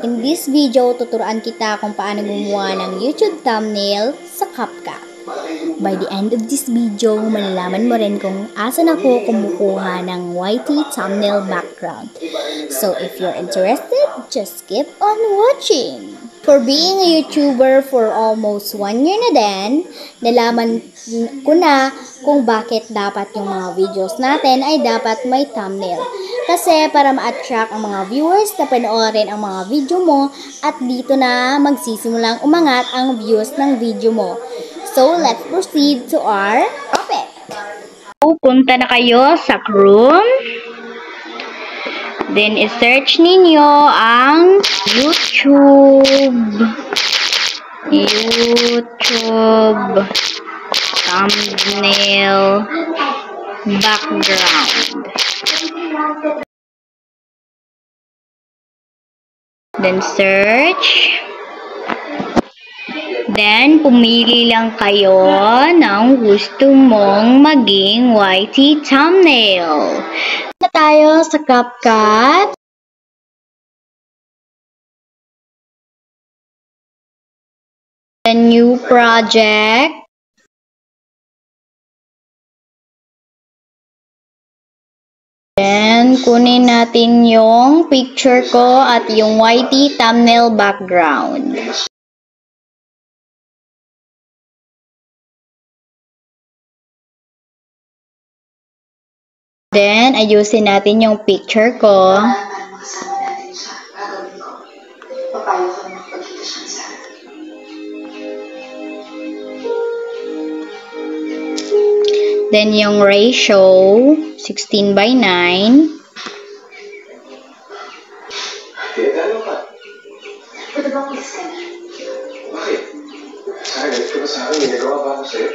In this video, tuturuan kita kung paano gumawa ng YouTube thumbnail sa CapCut. By the end of this video, malalaman mo rin kung asan ako kumukuha ng YT thumbnail background. So if you're interested, just keep on watching. For being a YouTuber for almost 1 year na din, nalaman ko na kung bakit dapat yung mga videos natin ay dapat may thumbnail. Kasi para ma-attract ang mga viewers na panoorin ang mga video mo at dito na magsisimulang umangat ang views ng video mo. So, let's proceed to our topic. Pupunta na kayo sa Chrome. Then, i-search ninyo ang YouTube thumbnail background. Then, search. Then, pumili lang kayo ng gusto mong maging YT thumbnail. Na tayo sa CapCut. The new project. Then, kunin natin yung picture ko at yung YT thumbnail background. Then, ayusin natin yung picture ko. Then, yung ratio, 16:9. Pwede bang kiss ka na? Bakit? Galit ka ba sa akin? Ginagawa ba ako sa'yo?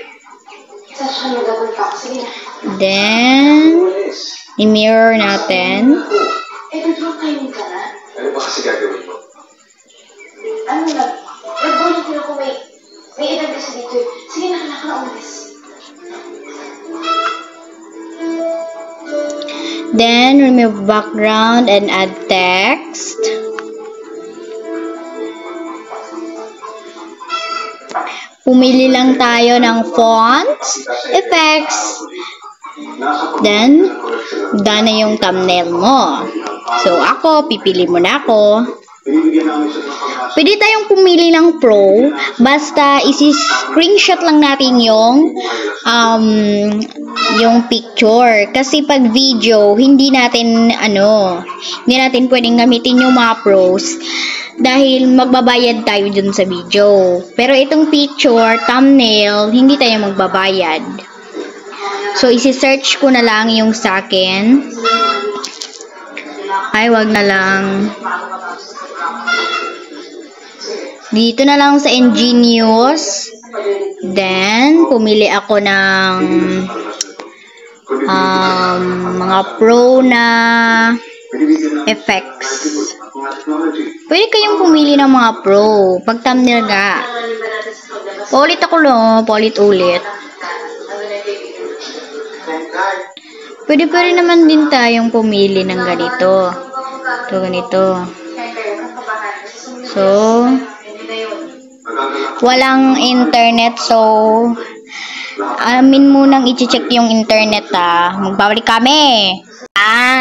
Sasya, nagawin pa ako. Sige na. Then, i-mirror natin. Eh, nag-draw timing ka na? Ano ba kasi gagawin mo? Ano na? Nag-bullet din ako. May edad kasi dito. Sige na, kailangan na umalis. Then, remove background and add text. Pumili lang tayo ng fonts, effects. Then, done na yung thumbnail mo. So, ako, pipili muna ako. Pwede tayong pumili ng Pro. Basta, isi-screenshot lang natin yung picture. Kasi pag video, hindi natin pwedeng gamitin yung mga Pros. Dahil magbabayad tayo dun sa video. Pero itong picture, thumbnail, hindi tayo magbabayad. So, isi-search ko na lang yung sa akin. Ay, wag na lang. Dito na lang sa Ingenious. Then, pumili ako ng mga pro na effects. Pwede kayong pumili ng mga pro. Pag thumbnail nga. Paulit ako paulit ulit. Pwede pa rin naman din tayong pumili ng ganito. Ito, ganito. So, walang internet. So, amin munang i-check yung internet Magbabalik kami.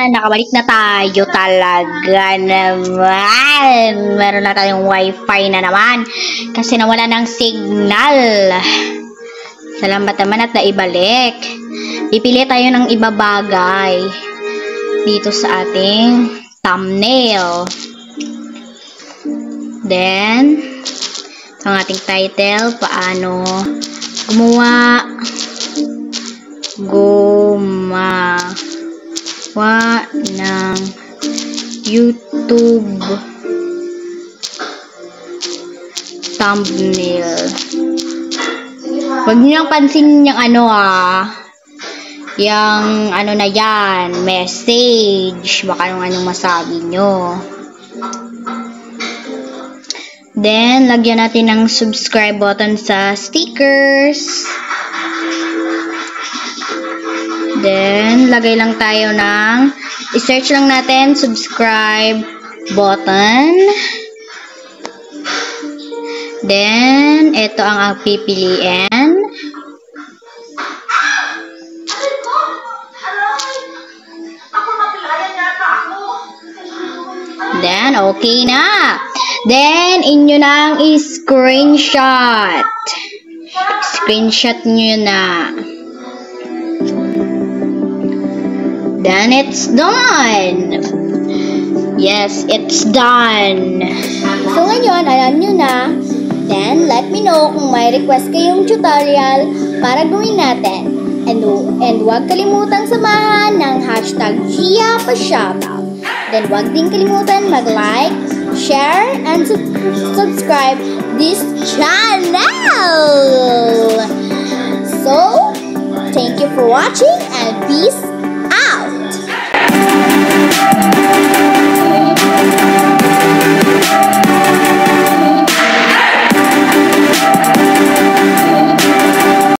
Nakabalik na tayo talaga naman. Meron na tayong wifi na naman. Kasi nawala ng signal. Salamat naman at naibalik. Pipili tayo ng ibabagay dito sa ating thumbnail. Then, ang ating title, paano gumawa ng YouTube thumbnail. Huwag niyo lang pansin yung yung na yan, message, baka anong masabi nyo. Then, lagyan natin ng subscribe button sa stickers. Then, lagay lang tayo ng, i-search lang natin, subscribe button. Then, ito ang pipiliin. Then, okay na. Then, inyo na ang screenshot. Screenshot nyo na. Then, it's done. Yes, it's done. So, ngayon, alam nyo na. Then, let me know kung may request kayong tutorial para gawin natin. And huwag kalimutang samahan ng hashtag GiaPaShoutout. Then, huwag din kalimutan mag-like, share, and subscribe this channel. So, thank you for watching and peace